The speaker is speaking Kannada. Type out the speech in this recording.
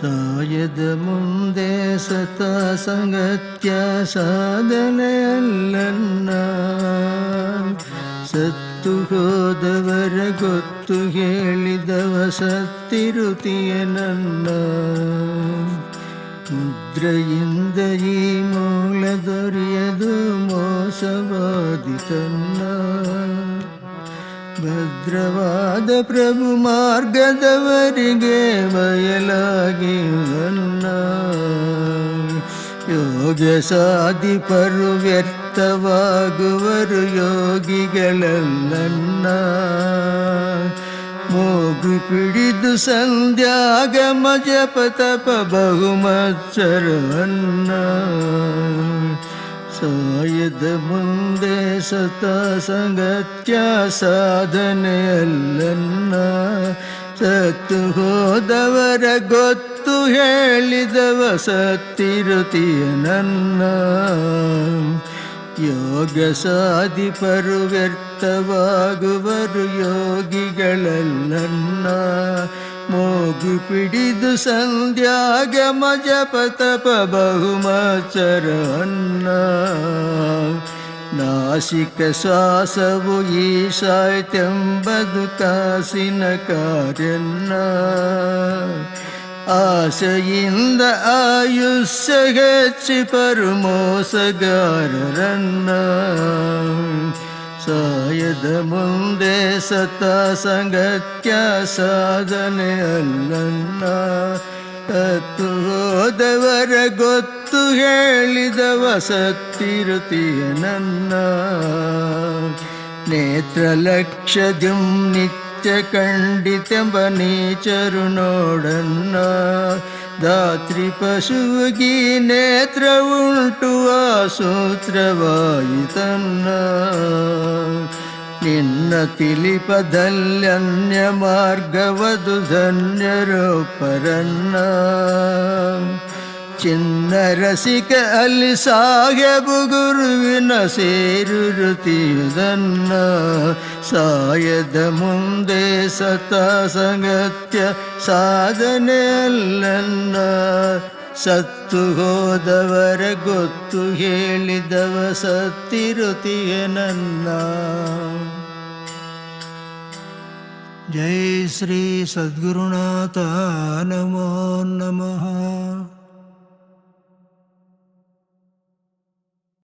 ಸಾಯದ ಮುಂದೆ ಸತ ಸಂಗತ್ಯ ಸಾಧನೆಯಲ್ಲನ್ನ, ಸತ್ತು ಹೋದವರ ಗೊತ್ತು ಹೇಳಿದವ ಸತ್ತಿರುತ್ತೀಯ ನನ್ನ. ಮುದ್ರೆಯಿಂದ ಈ ಮೂಲ ದೊರೆಯದು ಮೋಸವಾದಿತನ್ನ. ಭದ್ರವಾದ ಪ್ರಭು ಮಾರ್ಗದವರಿಗೆ ಬಯಲಾಗಿ ನನ್ನ. ಯೋಗ ಸಾಧಿಪರು ವ್ಯರ್ಥವಾಗುವರು ಯೋಗಿಗಳಲ್ಲನ್ನ. ಮೂಗು ಪಿಡಿದು ಸಂಧ್ಯಾಗಮ ಜಪ ತಪ ಬಹುಮತ್ಸರವನ್ನ. ಸಾಯದ ಮುಂದೆ ಸತ ಸಂಗತ್ಯ ಸಾಧನೆಯಲ್ಲನ್ನ, ಸತ್ತು ಹೋದವರ ಗೊತ್ತು ಹೇಳಿದವ ಸತ್ತಿರುತ್ತೀಯ ನನ್ನ. ಯೋಗ ಸಾಧಿಪರು ವ್ಯರ್ಥವಾಗುವರು ಯೋಗಿಗಳಲ್ಲನ್ನ. ಮೂಗು ಪಿಡಿದು ಸಂಧ್ಯಾಗಮ ಜಪ ತಪ ಬಹುಮತ್ಸರವನ್ನ. ನಾಸಿಕ ಶ್ವಾಸವು ಈ ಸಾಯ್ತೆಂಬದು ಕಾಸಿನ ಕಾರ್ಯನ್ನ. ಆಸೆಯಿಂದ ಆಯುಷ್ಯ ಹೆಚ್ಚಿಪರು ಮೋಸಗಾರರನ್ನ. ಸಾಯದ ಮುಂದೆ ಸತ ಸಂಗತ್ಯ ಸಾಧನೆಯಲ್ಲನ್ನ, ಸತ್ತು ಹೋದವರ ಗೊತ್ತು ಹೇಳಿದವ ಸತ್ತಿರುತ್ತೀಯ ನನ್ನ. ನೇತ್ರಲಕ್ಷದ್ಯುಂ ನಿತ್ಯ ಖಂಡಿತೆಂಬ ನೀಚರು ನೋಡನ್ನ. ಧಾತ್ರಿ ಪಶುವಿಗೆ ನೇತ್ರ ಉಂಟು ಆ ಸೂತ್ರವಾಯಿತನ್ನ. ನಿನ್ನ ತಿಳಿಪದಲ್ಯನ್ಯ ಮಾರ್ಗವದು ಧನ್ಯರೋ ಪರನ್ನ. ಚಿನ್ನ ರಸಿಕ ಅಲ್ಲಿ ಸಾಹೇಬು ಗುರುವಿನ ಸೇರುರುತಿಯುದನ್ನ. ಸಾಯದ ಮುಂದೆ ಸತ ಸಂಗತ್ಯ ಸಾಧನೆಯಲ್ಲನ್ನ, ಸತ್ತು ಹೋದವರ ಗೊತ್ತು ಹೇಳಿದವ ಸತ್ತಿರುತ್ತೀಯ ನನ್ನ. ಜೈ ಶ್ರೀ ಸದ್ಗುರುನಾಥ ನಮೋ ನಮಃ.